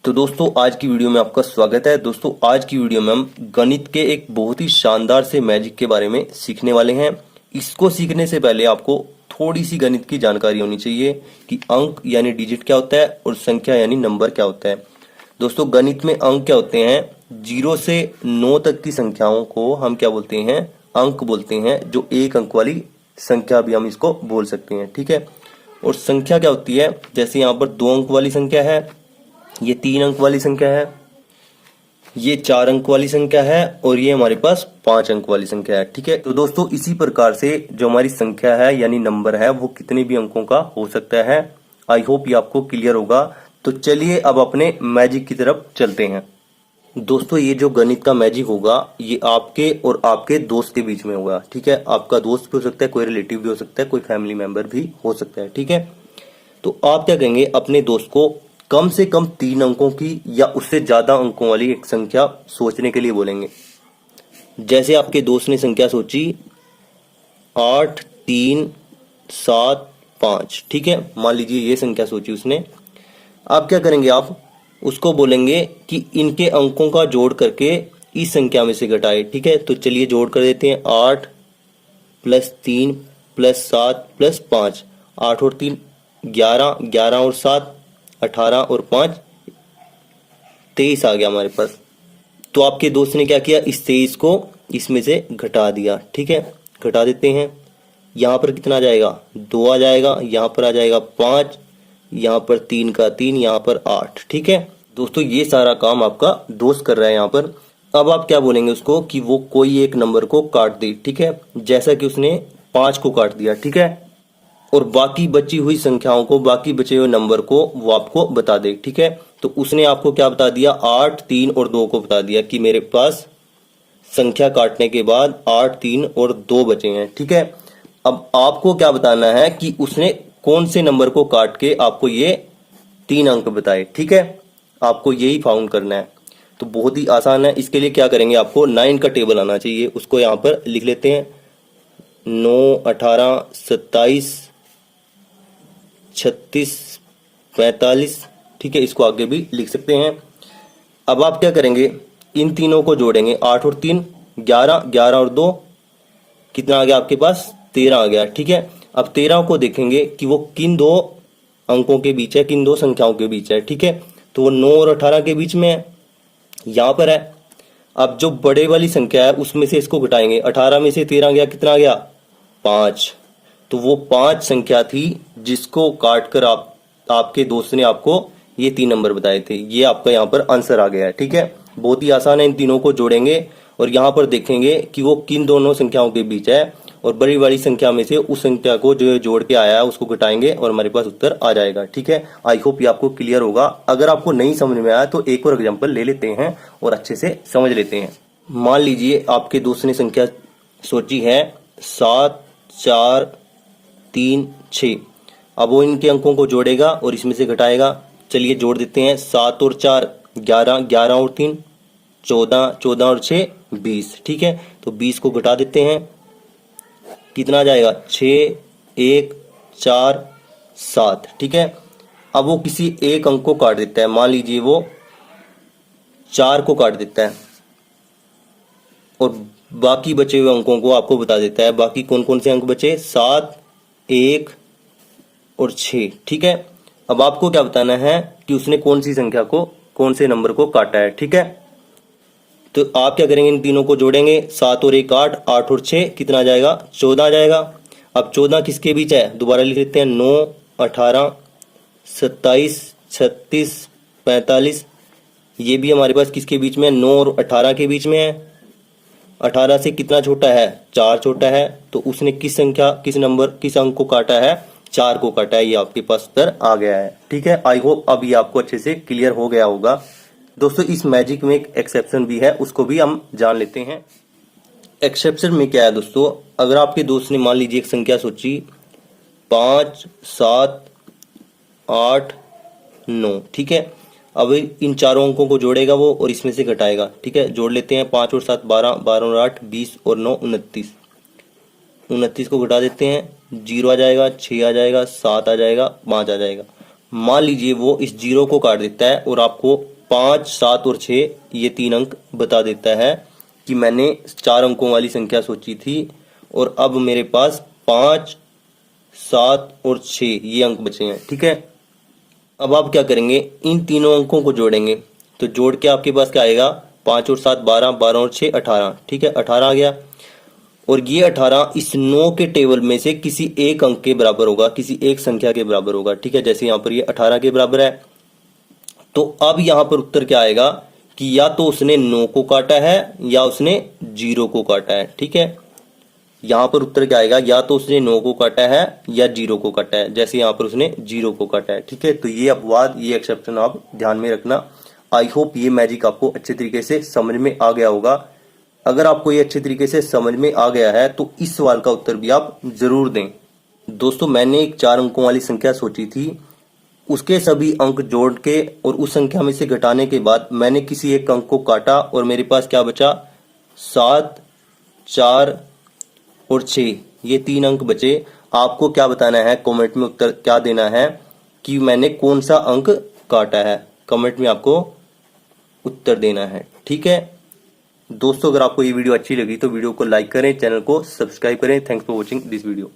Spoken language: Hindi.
तो दोस्तों आज की वीडियो में आपका स्वागत है। दोस्तों आज की वीडियो में हम गणित के एक बहुत ही शानदार से मैजिक के बारे में सीखने वाले हैं। इसको सीखने से पहले आपको थोड़ी सी गणित की जानकारी होनी चाहिए कि अंक यानी डिजिट क्या होता है और संख्या यानी नंबर क्या होता है। दोस्तों गणित में अंक क्या होते हैं? 0 से 9 तक की संख्याओं को हम क्या बोलते हैं? अंक बोलते हैं। जो एक अंक वाली संख्या भी हम इसको बोल सकते हैं, ठीक है। और संख्या क्या होती है? जैसे यहाँ पर 2 अंक वाली संख्या है, ये 3 अंक वाली संख्या है, ये 4 अंक वाली संख्या है और ये हमारे पास 5 अंक वाली संख्या है, ठीक है। तो दोस्तों इसी प्रकार से जो हमारी संख्या है यानी नंबर है वो कितने भी अंकों का हो सकता है। आई होप ये आपको क्लियर होगा। तो चलिए अब अपने मैजिक की तरफ चलते हैं। दोस्तों ये जो गणित का मैजिक होगा ये आपके और आपके दोस्त के बीच में होगा, ठीक है। आपका दोस्त भी हो सकता है, कोई रिलेटिव भी हो सकता है, कोई फैमिली मेंबर भी हो सकता है, ठीक है। तो आप क्या करेंगे, अपने दोस्त को कम से कम 3 अंकों की या उससे ज्यादा अंकों वाली एक संख्या सोचने के लिए बोलेंगे। जैसे आपके दोस्त ने संख्या सोची 8 3 7 5, ठीक है। मान लीजिए ये संख्या सोची उसने। आप क्या करेंगे, आप उसको बोलेंगे कि इनके अंकों का जोड़ करके इस संख्या में से घटाए, ठीक है। तो चलिए जोड़ कर देते हैं। 8 + 3 + 7 + 5, 8 और 3 11, 11 और 7 18 और 5 23 आ गया हमारे पास। तो आपके दोस्त ने क्या किया, इस 23 को इसमें से घटा दिया, ठीक है। घटा देते हैं। यहाँ पर कितना आ जाएगा? 2 आ जाएगा, यहाँ पर आ जाएगा 5, यहाँ पर 3 का 3, यहाँ पर 8, ठीक है। दोस्तों ये सारा काम आपका दोस्त कर रहा है यहाँ पर। अब आप क्या बोलेंगे उसको कि वो कोई एक नंबर को काट दे, ठीक है। जैसा कि उसने 5 को काट दिया, ठीक है। और बाकी बची हुई संख्याओं को, बाकी बचे हुए नंबर को वो आपको बता दे, ठीक है। तो उसने आपको क्या बता दिया? 8 3 और 2 को बता दिया कि मेरे पास संख्या काटने के बाद 8 3 और 2 बचे हैं, ठीक है। अब आपको क्या बताना है कि उसने कौन से नंबर को काट के आपको ये 3 अंक बताए, ठीक है। आपको यही फाउंड करना है। तो बहुत ही आसान है। इसके लिए क्या करेंगे, आपको 9 का टेबल आना चाहिए। उसको यहाँ पर लिख लेते हैं। 9 18 27 36 45, ठीक है। इसको आगे भी लिख सकते हैं। अब आप क्या करेंगे, इन तीनों को जोड़ेंगे। 8 और 3 11, 11 और 2 कितना आ गया आपके पास? 13 आ गया, ठीक है। अब 13 को देखेंगे कि वो किन 2 अंकों के बीच है, किन 2 संख्याओं के बीच है, ठीक है। तो वो 9 और 18 के बीच में है, यहां पर है। अब जो बड़े वाली संख्या है उसमें से इसको घटाएंगे। 18 में से 13 गया, कितना आ गया? 5। तो वो 5 संख्या थी जिसको काटकर आपके दोस्त ने आपको ये 3 नंबर बताए थे। ये आपका यहाँ पर आंसर आ गया है, ठीक है। बहुत ही आसान है। इन तीनों को जोड़ेंगे और यहाँ पर देखेंगे कि वो किन दोनों संख्याओं के बीच है और बड़ी वाली संख्या में से उस संख्या को जो जोड़ के आया है उसको घटाएंगे और हमारे पास उत्तर आ जाएगा, ठीक है। आई होप ये आपको क्लियर होगा। अगर आपको नहीं समझ में आया तो एक और एग्जाम्पल ले लेते हैं और अच्छे से समझ लेते हैं। मान लीजिए आपके दोस्त ने संख्या सोची है 7 4 3 6। अब वो इनके अंकों को जोड़ेगा और इसमें से घटाएगा। चलिए जोड़ देते हैं। 7 और 4 11, 11 और 3 14, 14 और 6 20, ठीक है। तो 20 को घटा देते हैं। कितना आ जाएगा? 6 1 4 7, ठीक है। अब वो किसी एक अंक को काट देता है। मान लीजिए वो 4 को काट देता है और बाकी बचे हुए अंकों को आपको बता देता है। बाकी कौन कौन से अंक बचे? 7 1 और 6, ठीक है। अब आपको क्या बताना है कि उसने कौन सी संख्या को, कौन से नंबर को काटा है, ठीक है। तो आप क्या करेंगे, इन तीनों को जोड़ेंगे। 7 और 1 8, 8 और 6 कितना आ जाएगा? 14 आ जाएगा। अब 14 किसके बीच है? दोबारा लिख लेते हैं। 9 18 27 36 45, ये भी हमारे पास किसके बीच में है? 9 और 18 के बीच में है। 18 से कितना छोटा है? 4 छोटा है। तो उसने किस संख्या, किस नंबर, किस अंक को काटा है? 4 को काटा है। ये आपके पास उत्तर आ गया है, ठीक है। आई होप अब ये आपको अच्छे से क्लियर हो गया होगा। दोस्तों इस मैजिक में एक एक्सेप्शन भी है, उसको भी हम जान लेते हैं। एक्सेप्शन में क्या है दोस्तों, अगर आपके दोस्त ने मान लीजिए एक संख्या सोची 5 7 8 9, ठीक है। अब इन चारों अंकों को जोड़ेगा वो और इसमें से घटाएगा, ठीक है। जोड़ लेते हैं। 5 और 7 12, 12 और 8 20 और 9 29। 29 को घटा देते हैं। 0 आ जाएगा, 6 आ जाएगा, 7 आ जाएगा, 5 आ जाएगा। मान लीजिए वो इस 0 को काट देता है और आपको 5, 7 और 6 ये 3 अंक बता देता है कि मैंने 4 अंकों वाली संख्या सोची थी और अब मेरे पास 5, 7 और 6 ये अंक बचे हैं। ठीक है, अब आप क्या करेंगे, इन तीनों अंकों को जोड़ेंगे। तो जोड़ के आपके पास क्या आएगा, 5 और 7 12, 12 और 6 18। ठीक है, 18 आ गया। और ये 18 इस 9 के टेबल में से किसी एक अंक के बराबर होगा, किसी एक संख्या के बराबर होगा। ठीक है, जैसे यहाँ पर ये 18 के बराबर है। तो अब यहाँ पर उत्तर क्या आएगा कि या तो उसने 9 को काटा है या उसने 0 को काटा है। ठीक है, यहाँ पर उत्तर क्या आएगा, या तो उसने 9 को काटा है या 0 को काटा है। जैसे यहाँ पर उसने 0 को काटा है। ठीक है, तो ये अपवाद, ये एक्सेप्शन आप ध्यान में रखना। आई होप ये मैजिक आपको अच्छे तरीके से समझ में आ गया होगा। अगर आपको ये अच्छे तरीके से समझ में आ गया है तो इस सवाल का उत्तर भी आप जरूर दें। दोस्तों, मैंने एक 4 अंकों वाली संख्या सोची थी, उसके सभी अंक जोड़ के और उस संख्या में से घटाने के बाद मैंने किसी एक अंक को काटा और मेरे पास क्या बचा, 7, 4 और 6 ये 3 अंक बचे। आपको क्या बताना है, कमेंट में उत्तर क्या देना है कि मैंने कौन सा अंक काटा है। कमेंट में आपको उत्तर देना है। ठीक है दोस्तों, अगर आपको ये वीडियो अच्छी लगी तो वीडियो को लाइक करें, चैनल को सब्सक्राइब करें। Thanks for watching this video.